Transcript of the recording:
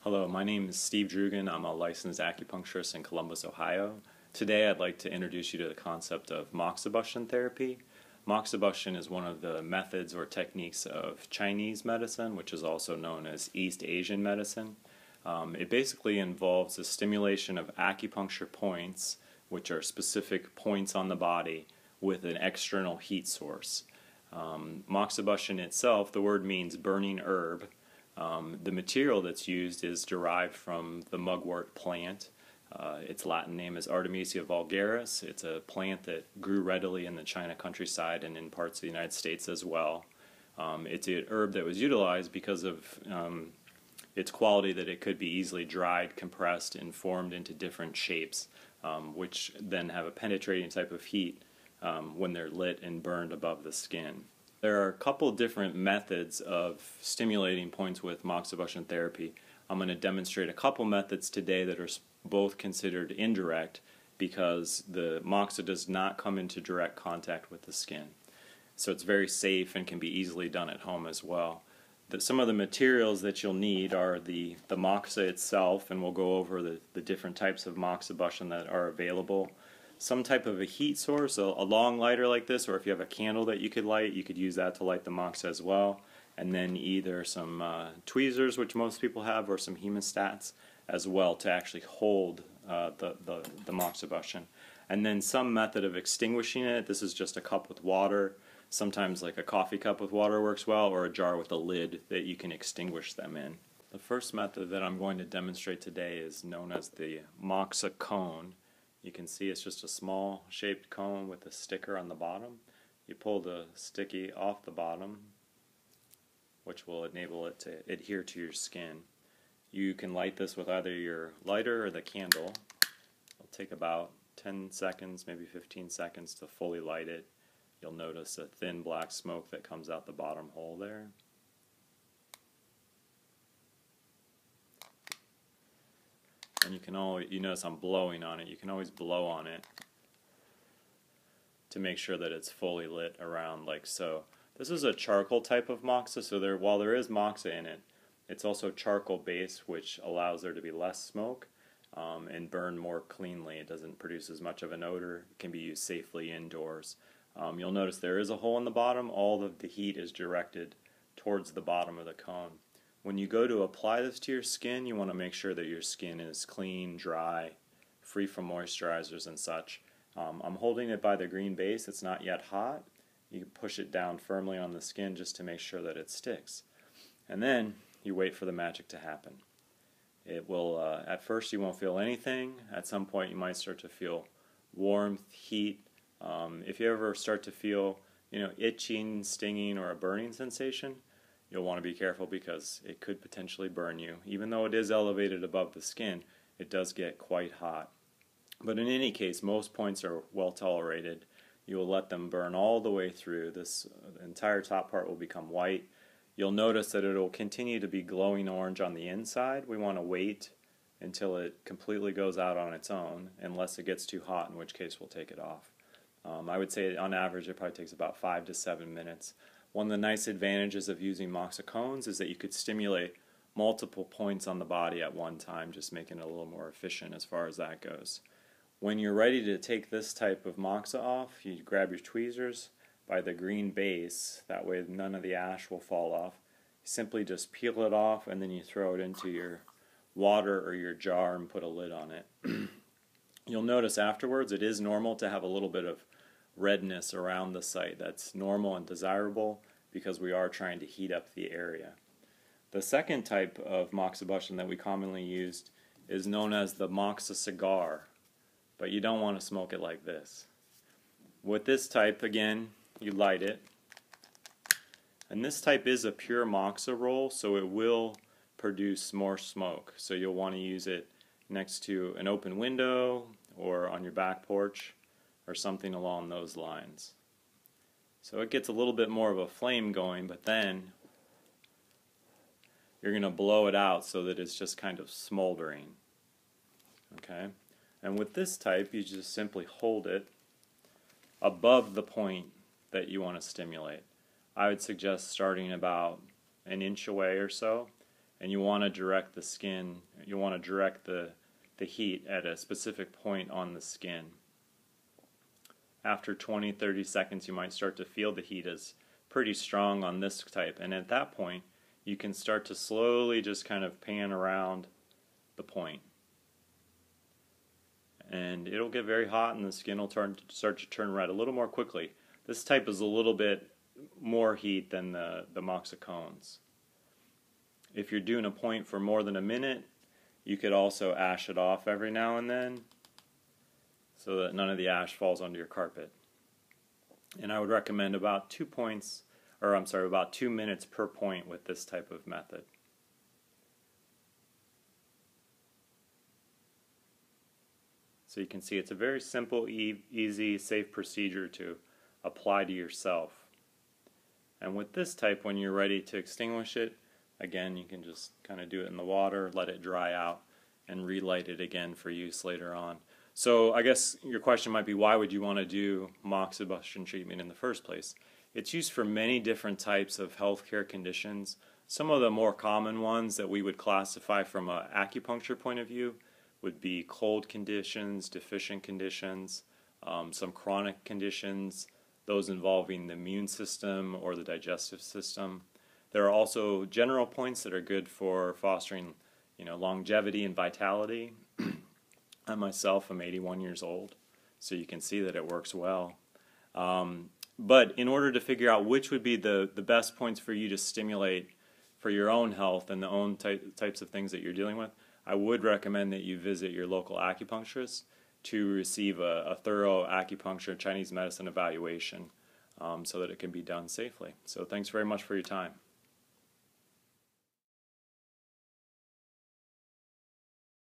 Hello, my name is Steve Drugan. I'm a licensed acupuncturist in Columbus, Ohio. Today I'd like to introduce you to the concept of Moxibustion therapy. Moxibustion is one of the methods or techniques of Chinese medicine, which is also known as East Asian medicine. It basically involves the stimulation of acupuncture points, which are specific points on the body, with an external heat source. Moxibustion itself, the word means burning herb. The material that's used is derived from the mugwort plant. Its Latin name is Artemisia vulgaris. It's a plant that grew readily in the China countryside and in parts of the United States as well. It's an herb that was utilized because of its quality that it could be easily dried, compressed, and formed into different shapes, which then have a penetrating type of heat when they're lit and burned above the skin. There are a couple different methods of stimulating points with Moxibustion therapy. I'm going to demonstrate a couple methods today that are both considered indirect because the Moxa does not come into direct contact with the skin. So it's very safe and can be easily done at home as well. Some of the materials that you'll need are the Moxa itself, and we'll go over the different types of Moxibustion that are available. Some type of a heat source, a long lighter like this, or if you have a candle that you could light, you could use that to light the Moxa as well. And then either some tweezers, which most people have, or some hemostats as well to actually hold the Moxibustion. And then some method of extinguishing it. This is just a cup with water. Sometimes like a coffee cup with water works well, or a jar with a lid that you can extinguish them in. The first method that I'm going to demonstrate today is known as the Moxa cone. You can see it's just a small shaped cone with a sticker on the bottom. You pull the sticky off the bottom, which will enable it to adhere to your skin. You can light this with either your lighter or the candle. It'll take about 10 seconds, maybe 15 seconds to fully light it. You'll notice a thin black smoke that comes out the bottom hole there. And you notice I'm blowing on it. You can always blow on it to make sure that it's fully lit around like so. This is a charcoal type of Moxa, so while there is Moxa in it, it's also charcoal based, which allows there to be less smoke and burn more cleanly. It doesn't produce as much of an odor. It can be used safely indoors. You'll notice there is a hole in the bottom. All of the heat is directed towards the bottom of the cone. When you go to apply this to your skin, you want to make sure that your skin is clean, dry, free from moisturizers and such. I'm holding it by the green base. It's not yet hot. You can push it down firmly on the skin just to make sure that it sticks. And then you wait for the magic to happen. It will, at first you won't feel anything. At some point you might start to feel warmth, heat. If you ever start to feel, itching, stinging, or a burning sensation, you'll want to be careful because it could potentially burn you. Even though it is elevated above the skin, it does get quite hot. But in any case, most points are well tolerated. You will let them burn all the way through. This entire top part will become white. You'll notice that it will continue to be glowing orange on the inside. We want to wait until it completely goes out on its own, unless it gets too hot, in which case we'll take it off. I would say on average it probably takes about 5 to 7 minutes. One of the nice advantages of using Moxa cones is that you could stimulate multiple points on the body at one time, just making it a little more efficient as far as that goes. When you're ready to take this type of Moxa off, you grab your tweezers by the green base, that way none of the ash will fall off. You simply just peel it off and then you throw it into your water or your jar and put a lid on it. You'll notice afterwards it is normal to have a little bit of redness around the site. That's normal and desirable because we are trying to heat up the area. The second type of Moxibustion that we commonly used is known as the Moxa Cigar, but you don't want to smoke it like this. With this type, again, you light it, and this type is a pure Moxa roll, so it will produce more smoke. So you'll want to use it next to an open window or on your back porch or something along those lines. So it gets a little bit more of a flame going, but then you're going to blow it out so that it's just kind of smoldering. Okay? And with this type, you just simply hold it above the point that you want to stimulate. I would suggest starting about an inch away or so, and you want to direct the skin, you want to direct the heat at a specific point on the skin. After 20-30 seconds, you might start to feel the heat is pretty strong on this type, and at that point you can start to slowly just kind of pan around the point, and it'll get very hot and the skin will start to turn red a little more quickly. This type is a little bit more heat than the Moxa cones. If you're doing a point for more than a minute, you could also ash it off every now and then so that none of the ash falls onto your carpet. And I would recommend about 2 minutes per point with this type of method. So you can see it's a very simple, easy, safe procedure to apply to yourself. And with this type, when you're ready to extinguish it, again, you can just kind of do it in the water, let it dry out, and relight it again for use later on. So I guess your question might be, why would you want to do Moxibustion treatment in the first place? It's used for many different types of healthcare conditions. Some of the more common ones that we would classify from an acupuncture point of view would be cold conditions, deficient conditions, some chronic conditions, those involving the immune system or the digestive system. There are also general points that are good for fostering, longevity and vitality. I myself am 81 years old, so you can see that it works well. But in order to figure out which would be the best points for you to stimulate for your own health and the own types of things that you're dealing with, I would recommend that you visit your local acupuncturist to receive a thorough acupuncture Chinese medicine evaluation so that it can be done safely. So thanks very much for your time.